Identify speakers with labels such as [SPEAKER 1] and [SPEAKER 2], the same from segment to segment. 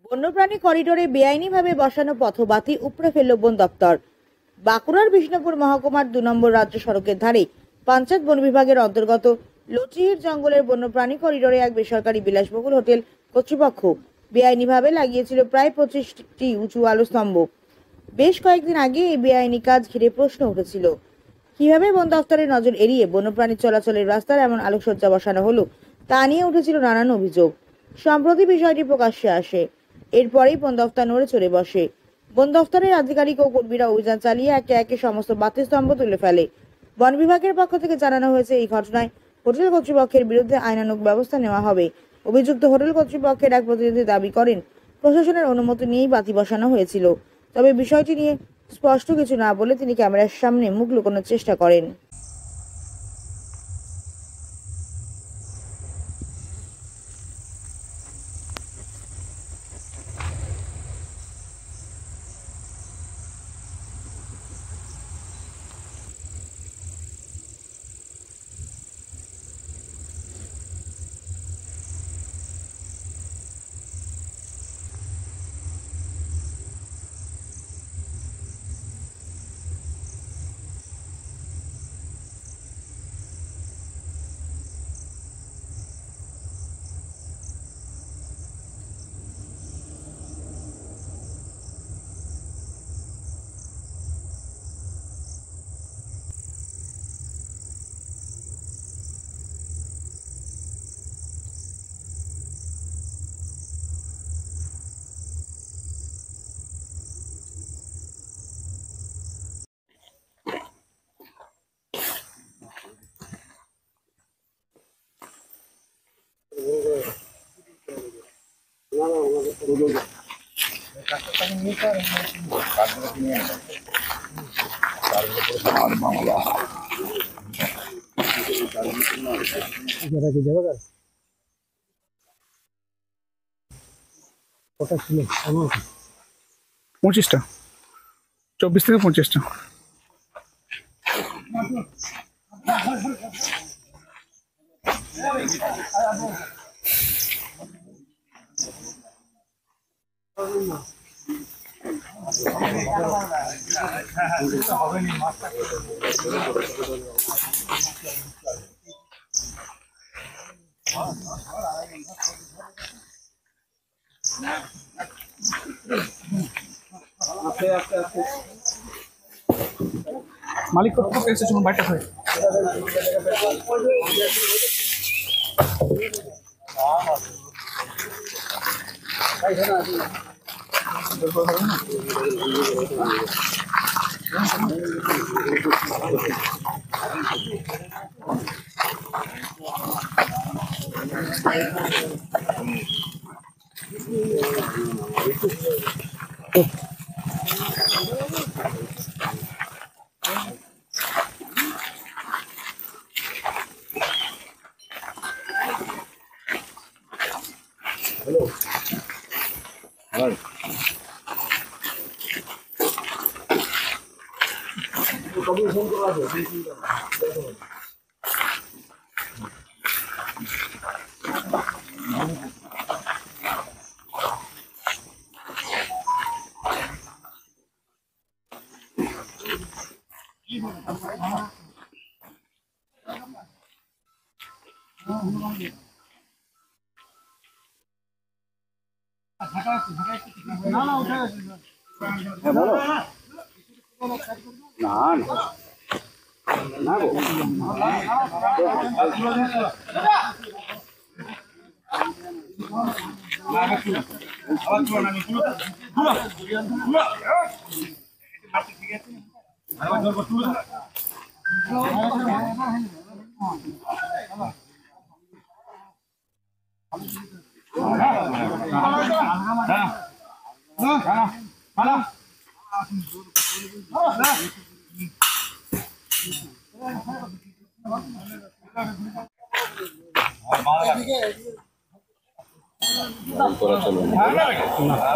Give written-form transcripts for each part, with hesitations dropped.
[SPEAKER 1] বন্যপ্রাণী করিডোরে বেআইনিভাবে বসানো পথবাতি উপড়ে ফেলল বন দপ্তর। বাঁকুড়ার বিষ্ণুপুর মহকুমার 2 নম্বর রাজ্য সড়কের ধারে পঞ্চায়েত বন বিভাগের অন্তর্গত লচিহির জঙ্গলের বন্যপ্রাণী করিডোরে এক বেসরকারি বিলাসবহুল হোটেল কর্তৃপক্ষ বেআইনিভাবে লাগিয়েছিল প্রায় 25টি উঁচু আলো স্তম্ভ। বেশ কয়েকদিন আগে এই বেআইনি কাজ ঘিরে প্রশ্ন উঠেছিল, কিভাবে বন দপ্তরের নজর এড়িয়ে বন্যপ্রাণী চলাচলের রাস্তার এমন আলোকসজ্জা বসানো হলো তা নিয়ে উঠেছিল নানান অভিযোগ। সম্প্রতি বিষয়টি প্রকাশ্যে আসে, এরপরেই বন দপ্তর নড়ে চড়ে বসে। বন দপ্তরের আধিকারিক ও কর্মীরা অভিযান চালিয়ে একে একে সমস্ত বাতিস্তম্ভ তুলে ফেলে। বন বিভাগের পক্ষ থেকে জানানো হয়েছে, এই ঘটনায় হোটেল কর্তৃপক্ষের বিরুদ্ধে আইনানুগ ব্যবস্থা নেওয়া হবে। অভিযুক্ত হোটেল কর্তৃপক্ষের এক প্রতিনিধি দাবি করেন, প্রশাসনের অনুমতি নিয়েই বাতি বসানো হয়েছিল। তবে বিষয়টি নিয়ে স্পষ্ট কিছু না বলে তিনি ক্যামেরার সামনে মুখ লুকোনোর চেষ্টা করেন।
[SPEAKER 2] পঁচিশটা 24 থেকে 25টা। মালিক কর্তৃপক্ষ এসে শুনুন বাইটা হয়ে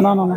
[SPEAKER 2] না না না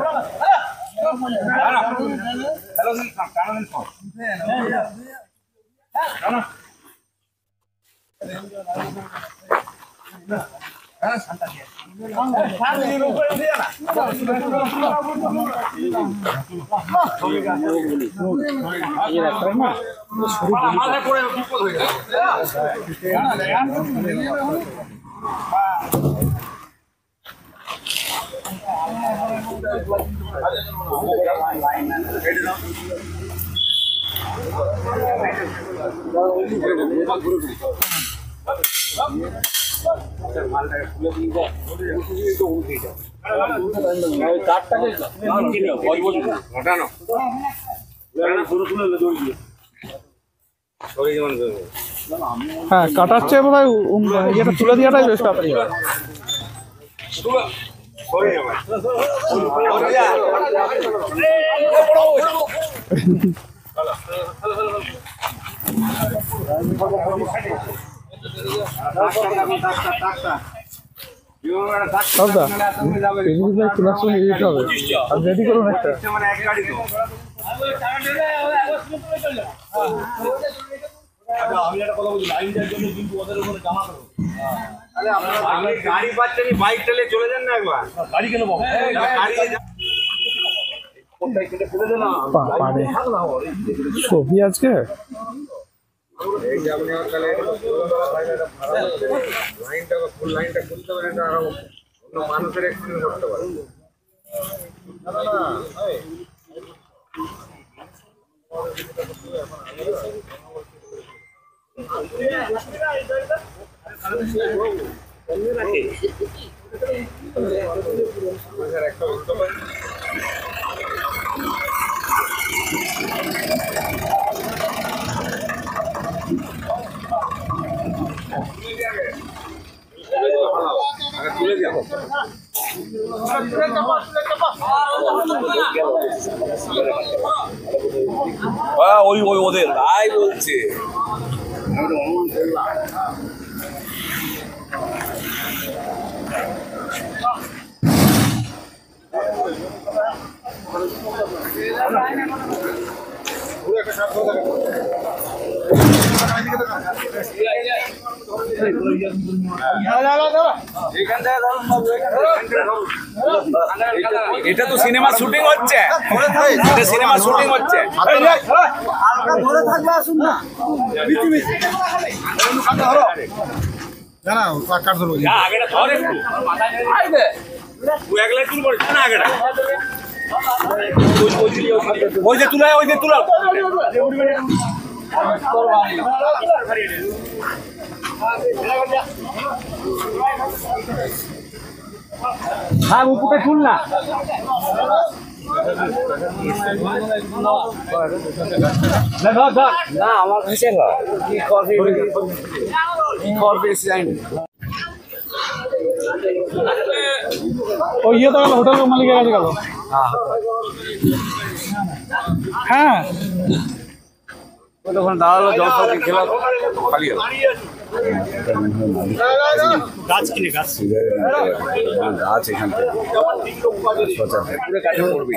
[SPEAKER 2] হ্যাঁ কাটাচ্ছে বোধ হয় ইয়েটা তুলে দেওয়াটাই বেশ তাড়াতাড়ি হয়। রেডি করুন একটা।
[SPEAKER 3] গাড়ি পাচ্ছেন, বাইক টেলে চলে যান না একবার। গাড়ি কেন
[SPEAKER 2] ছবি আজকে
[SPEAKER 3] লাইনটা খুলতে পারে না, আরো অন্য মানুষের অ্যাক্সিডেন্ট করতে পারে। ওই ওই ওদের তাই বলছে। এটা তো সিনেমা শুটিং হচ্ছে, এটা সিনেমা শুটিং হচ্ছে। ওই যে তুলা, ওই যে তুলা। হ্যাঁ উপরে তুল না। না আমার কাছে না, কি করবে জানি।
[SPEAKER 2] ও ইয়ে তো গেল, হোটেল মালিকের কাছে গেল। হ্যাঁ
[SPEAKER 3] তখন দাঁড়ালো, জল সবজি খেলা পালিয়ে গেল। গাছ কিনে গাছ এখান থেকে করবি।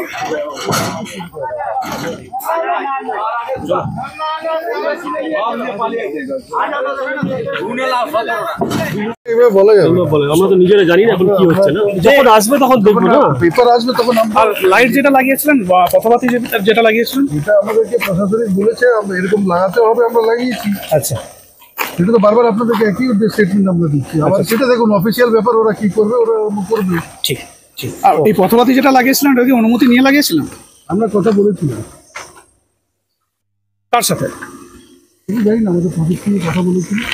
[SPEAKER 4] আমরা তো নিজেরা জানি না এখন কি হচ্ছে না, যখন আসবে তখন দেখবো না।
[SPEAKER 5] পেপার আসবে তখন
[SPEAKER 2] আর লাইট যেটা লাগিয়েছিলেন পথবাতি যেটা লাগিয়েছিলেন
[SPEAKER 5] এটা আমাদেরকে প্রশাসনিক বলেছে এরকম লাগাতে হবে, আমরা লাগিয়েছি।
[SPEAKER 2] আচ্ছা
[SPEAKER 5] সেটা তো বারবার আপনাদেরকে একই স্টেটমেন্ট আমরা দিচ্ছি। আবার সেটা দেখুন অফিসিয়াল ব্যাপার, ওরা কি করবে ওরা করবে।
[SPEAKER 2] ঠিক ঠিক। আর এই পথবাতি যেটা লাগিয়েছিলেন ওটা কি অনুমতি নিয়ে লাগিয়েছিলেন?
[SPEAKER 5] আমরা কথা বলেছিলাম
[SPEAKER 2] তার সাথে
[SPEAKER 5] জানি না, আমাদের প্রযুক্তি নিয়ে কথা বলেছিলাম।